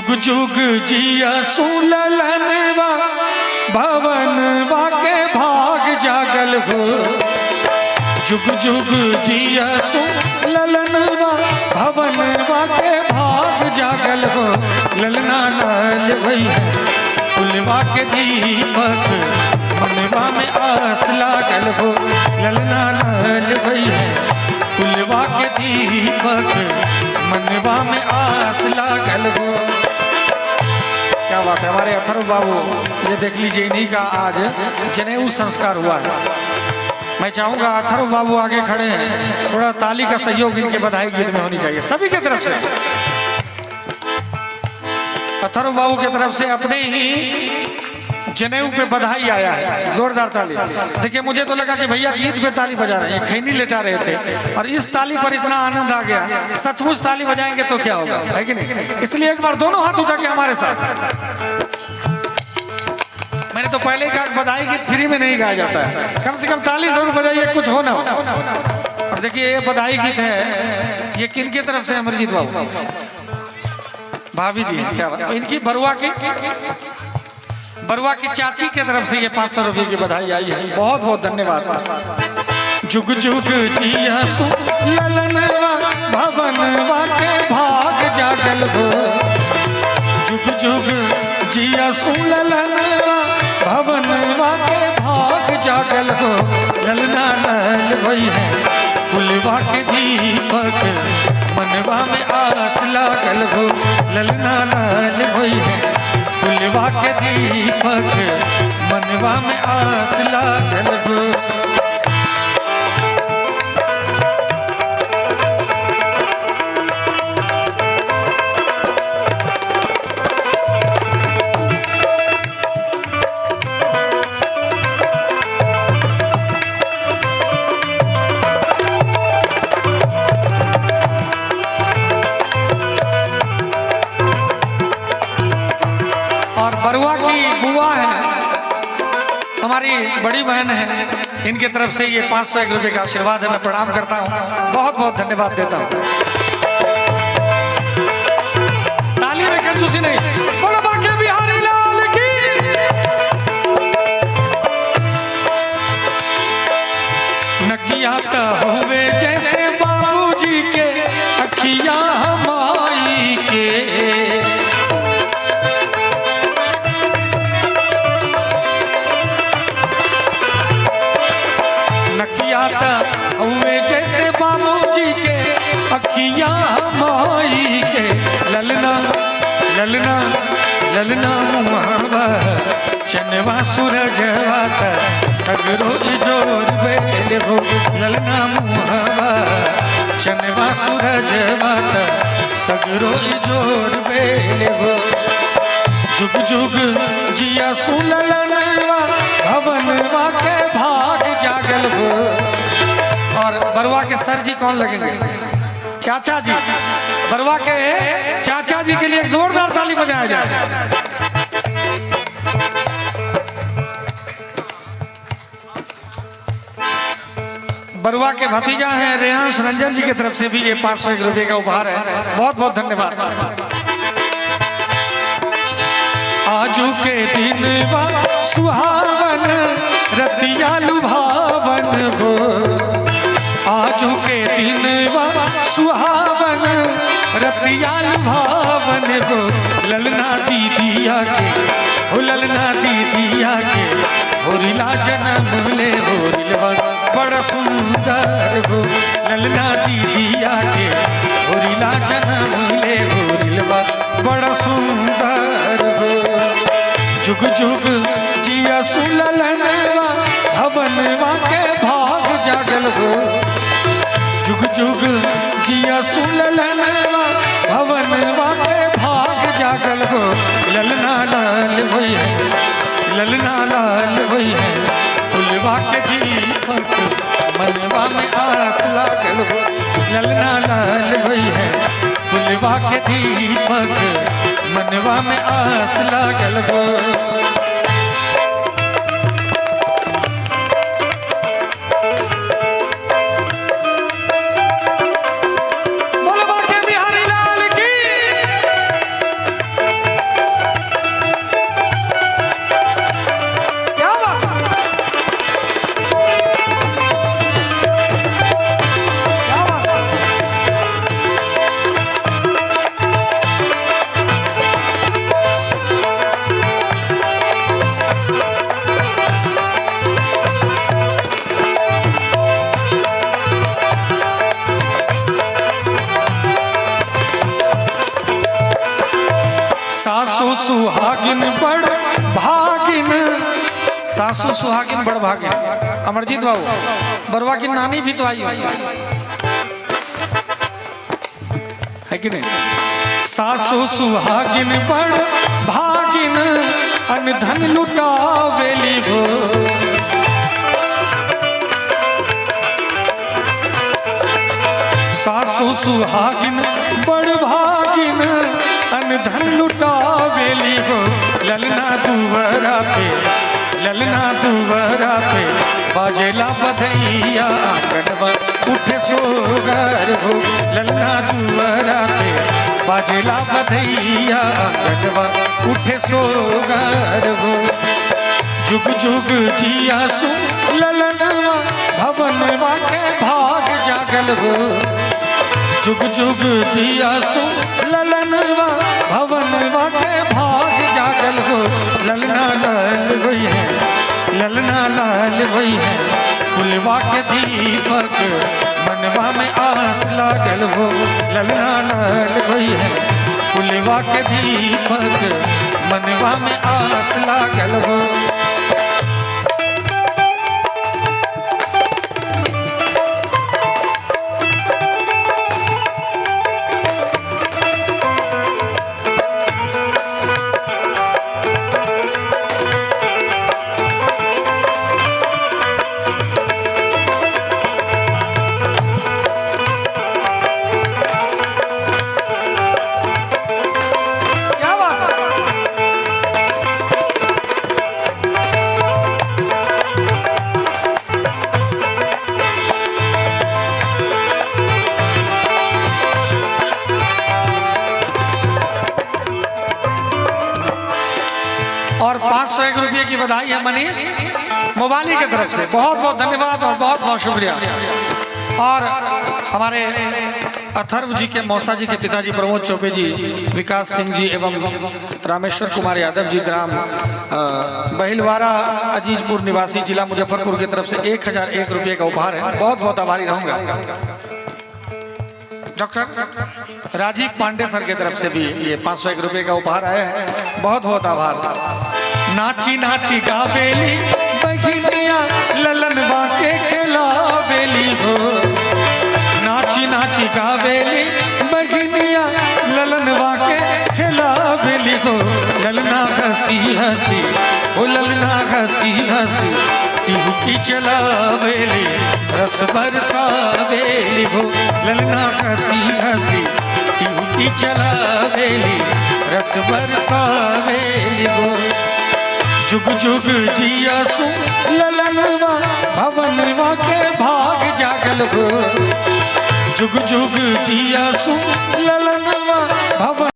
जुग जुग जिया सुललनवा भवनवा के भाग जागल हो। जुग जुग जिया सुललनवा भवनवा के भाग जागल हो। ललना लाल भैया फुलवा के दीपक मनवा में आस लागल हो। ललना लाल भैया फुलवा के दीपक मनवा में आस लागल हो। क्या बात है हमारे अथर्व बाबू, ये देख लीजिए इन्हीं का आज जनेऊ संस्कार हुआ है। मैं चाहूंगा अथर्व बाबू आगे खड़े हैं, थोड़ा ताली का सहयोग इनके बधाई गीत में होनी चाहिए सभी की तरफ से। अथर्व बाबू की तरफ से अपने ही जनेऊ पे बधाई आया है, जोरदार ताली। देखिए मुझे तो लगा कि भैया गीत पे ताली बजा रहे हैं, खैनी लेटा रहे थे और इस ताली पर इतना आनंद आ गया। सचमुच ताली बजाएंगे तो क्या होगा, है कि नहीं? इसलिए एक बार दोनों हाथ उठा के हमारे साथ। मैंने तो पहले ही कहा बधाई गीत फ्री में नहीं गाया जाता है, कम से कम ताली जरूर बजाइए, कुछ हो ना हो। और देखिए ये बधाई गीत है, ये किन की तरफ से? अमरजीत बाबू भाभी जी, क्या बात। इनकी बरुआ की चाची की तरफ से ये 500 रुपये की बधाई आई है, बहुत बहुत धन्यवाद। जुग जुग जिया सुललनवा भवनवा के भाग जागल हो। जुग जुग जिया सुललनवा भवनवा के भाग जागल हो। ललना लाल भैया फुलवा के दीपक मनवा में आस लागल हो। ललना लाल भैया फुलवा के दीपक मनवा में आस लागल हो। बरुआ की बुआ है, हमारी बड़ी बहन है, इनके तरफ से ये 501 रुपये का आशीर्वाद है। मैं प्रणाम करता हूँ, बहुत बहुत धन्यवाद देता हूँ। ताली में कंजूसी नहीं। बोलो बाके बिहारी लाल की। नकिया तो होवे जैसे बाबूजी के अखिया हमाई के। हुए जैसे बाबूजी के अखियां माई के। ललना ललना ललना मुहावा चनवा सूरजवा सगरो जोर बेल हो। ललना मुहावा चनवा सूरजवा सगरो जोर बेल हो। जुग जुग जिया सुललनवा भवनवा के भाग जागल हो। और बरुआ के सर जी कौन लगेंगे? चाचा जी। बरुआ के चाचा जी के लिए एक जोरदार ताली बजाया जाए। बरुआ के भतीजा हैं रेहांश रंजन जी की तरफ से भी ये 501 रुपये का उपहार है, बहुत बहुत धन्यवाद। आजू के दिन सुहावन रतिया लुभावन हो। आजू के दिन सुहावन रतिया लुभावन हो। ललना दीदिया के हो, ललना दीदिया के होरिला जन्म ले होरिलवा बड़ा सुंदर हो। ललना दीदिया के होरिला जन्म ले होरिलवा बड़ा सुंदर हो। जुग जुग जिया सुललनवा भवनवा के भाग जागल हो। जुग जुग जिया सुललनवा भवनवा के भाग जागल हो। ललना लाल भैया ललना लाल भैया फुलवा के दीपक मनवा में आस लागल हो। ललना लाल भैया फुलवा के दीपक मनवा में आस लागल हो। बोलो बाके बिहारी लाल की। सासू सुहागिन बड़ भागिन, सासू सुहागिन बड़ भागिन। अमरजीत बाबू बरवा की नानी भी तो आई है कि नहीं? सासू सुहागिन बड़ भागिन अन धन लुटावेली हो। सासू सुहागिन बड़ भागिन अन धन लुटावेली हो। ललना दुवरा पे, ललना दुवरा पे बाजेला बधैया आंगनवा उठे सोगर हो। ललना दुवरा पे बाजेला बधैया आंगनवा उठे सोगर हो। जुग जुग जिया सु ललनवा भवनवा के भाग जागल हो। जुग जुग जिया सु ललनवा भवनवा के भाग जागल हो। ललना लाल हुई है, ललना लाल हुई है, कुलवा के दीपक मनवा में आस लागल हो। ललना लाल हुई है, कुलवा के दीपक मनवा में आस लागल हो। और 501 रुपये की बधाई है मनीष मोबाली की तरफ से। बहुत बहुत धन्यवाद और बहुत बहुत शुक्रिया। और हमारे अथर्व जी के मौसा जी के पिताजी प्रमोद चौबे जी, विकास सिंह जी एवं रामेश्वर कुमार यादव जी, ग्राम बहिलवारा अजीजपुर निवासी, जिला मुजफ्फरपुर की तरफ से 1001 रुपये का उपहार है। बहुत बहुत आभारी रहूंगा। डॉक्टर राजीव पांडे सर की तरफ से भी ये 501 रुपये का उपहार आया है। बहुत बहुत आभार। नाची नाची गावेली बहिनिया ललनवा के खिलावेली हो। नाची नाची गावेली बहिनिया ललनवा के खिलावेली हो। ललना हंसी हंसी हो, ललना हंसी हंसी टिहकी चलावेली रस बरसावेली हो। ललना हंसी हंसी टिहकी चलावेली रस बरसावेली हो। जुग जुग जिया सु ललनवा भवनवा के भाग जागल हो। जुग जुग जिया सु ललनवा भवन